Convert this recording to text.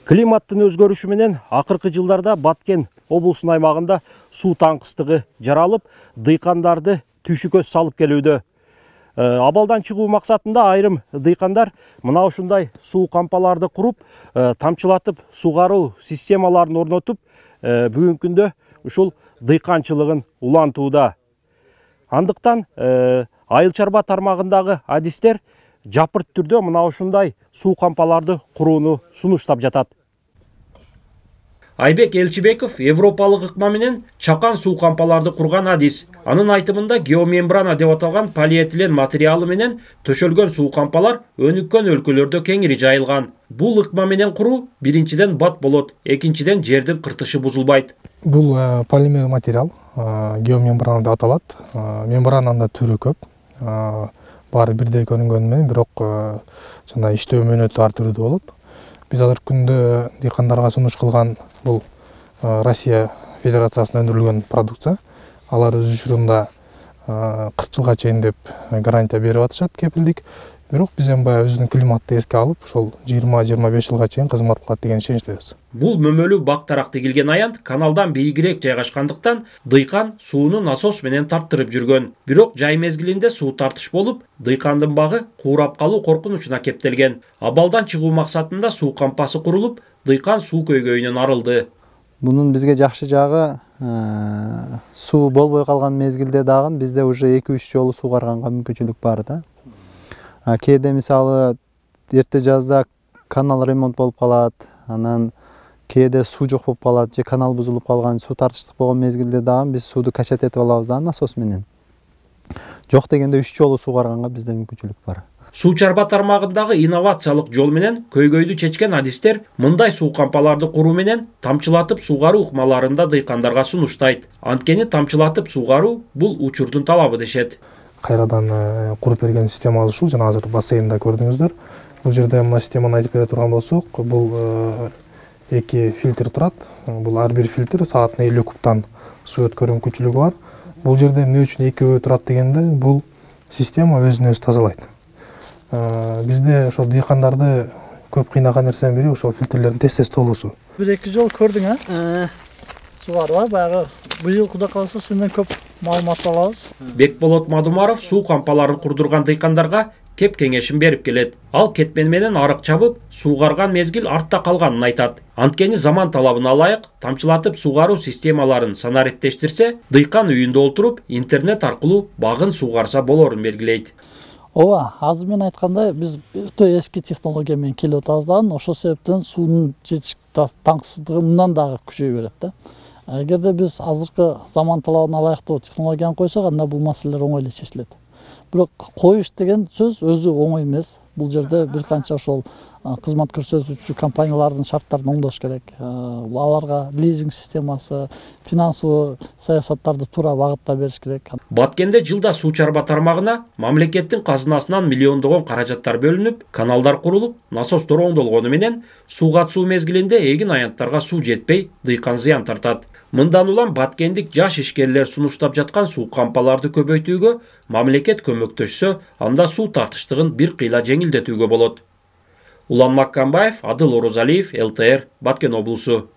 Климаттын өзгөрүшү менен акыркы жылдарда Баткен облусунун аймагында суу таңкыстыгы жаралып, дыйкандарды түйшүккө салып келүүдө. Абалдан чыгуу максатында айрым дыйкандар мына ушундай суу кампаларды куруп, тамчылатып сугаруу системаларын орнотуп, бүгүнкү күндө ушул дыйканчылыгын улантууда. Андыктан айыл чарба тармагындагы адистер жапырт түрдө мына ушундай суу кампаларды курууну сунуштап жатат. Айбек Элчибеков европалык ыкма менен чакан суу кампаларды курган адис. Анын айтымында геомембрана деп аталган полиэтилен материалы менен төшөлгөн суу кампалар өнүккөн өлкөлөрдө кеңири жайылган. Бул ыкма менен куруу биринчиден бат болот, экинчиден жердин кыртышы бузулбайт. Бул полимер материал геомембрана деп аталат. Мембрананын да түрү көп. Баары бирдей көрүнгөнү менен бирок жана иштөө мөөнөтү ар түрдүү болот. Биз азыркы күндө дыйкандарга сунуш кылган бул Россия Федерациясында өндүрүлгөн продукция. Алар өз учурунда 40 жылга чейин деп гарантия берип атышат, кепилдик. Бирок биз эми баягы өзүнүн климатты эске алып, ошол 20-25 жылга чейин кызмат кылат деген ишеничтебиз. Бул мөмөлүү бак тарак тигилген аянт каналдан бийигирээк жайгашкандыктан дыйкан сууну насос менен тарттырып жүргөн. Бирок жай мезгилинде суу тартыш болуп, дыйкандын багы куурап калуу коркунучуна кептелген. Абалдан чыгуу максатында суу кампасы курулуп, дыйкан суу көйгөйүнөн арылды. Bunun bizge жақшы жағы суу болбой калган мезгилде дагы бизде уже 2-3 жолу сугарганга мүмкүнчүлүк бар да. Кээде мисалы эрте жазда канал ремонт болуп калат, анан кээде суу жок болуп калат же канал бузулуп калган, суу тартыштык болгон мезгилде дагы биз сууду качат этип алабыз да насос менен. Жок дегенде 3 жолу сугарганга бизде мүмкүнчүлүк бар. Суу чарба тармагындагы инновациялык жол менен көйгөйдү чечкен адистер мындай суу кампаларды куруу менен тамчылатып сугаруу ыкмаларында дыйкандарга сунуштайт. Анткени тамчылатып сугаруу бул учурдун талабы дешет. Кайрадан куруп берген система ушул, жана азыр бассейнда көрдүңүздөр. Бул жерде мына системаны айтып бере турган болсок, бул 2 фильтр турат. Бул ар бир фильтр саатына 50 кубтан суу өткөрүү мүмкүнчүлүгү бар. Бул жерде эмне үчүн 2 турат дегенде, бул система өзүн өзү тазалайт. Бизде ошол дыйкандарды көп кыйнаган нерсенин бири ошол фильтрлердин тез толуусу. 1-2 жол көрдүң, сугарып, баягы быйыл Кудай кааласа сенден көп маалымат алабыз. Бекболот Мадумаров суу кампаларын курдурган дыйкандарга кеп кеңешин берип келет. Ал кетмен менен арык чабып, суугарган мезгил артта калганын айтат. Анткени заман талабына ылайык тамчылатып сугаруу системаларын санариптештирсе, дыйкан үйүндө олтуруп, интернет аркылуу багын суугарса болорун белгилейт. Ооба, азыр мен айткандай, биз өтө эски технология менен келип атабыз, ошол себептен суунун жетиш таңкысыздыгы мындан дагы күчөйө берет да. Эгерде биз азыркы заман талабына ылайыктуу технологияны койсок, анда бул маселелер оңой эле чечилет. Бирок коюш деген сөз өзү оңой эмес. Бул жерде бир канча ошол кызмат көрсөтүүчү компаниялардын шарттарын оңдош керек. Аларга лизинг системасы, финансылык саясаттарды туура багытта бериш керек. Баткенде жылда суу чарба тармагына мамлекеттин казынасынан миллиондогон каражаттар бөлүнүп, каналдар курулуп, насостор оңдолгону менен суу катышуу мезгилинде эгин аянттарга суу жетпей, дыйкан зыян тартат. Мындан улам баткендик жаш ишкерлер сунуштап жаткан суу кампаларды көбөйтүүгө мамлекет көмөктөшсө, анда суу тартыштыгын бир кыйла жеңилдетүүгө болот. Улан Маккамбаев, Адыл Орозалиев, ЛТР, Баткен облусу.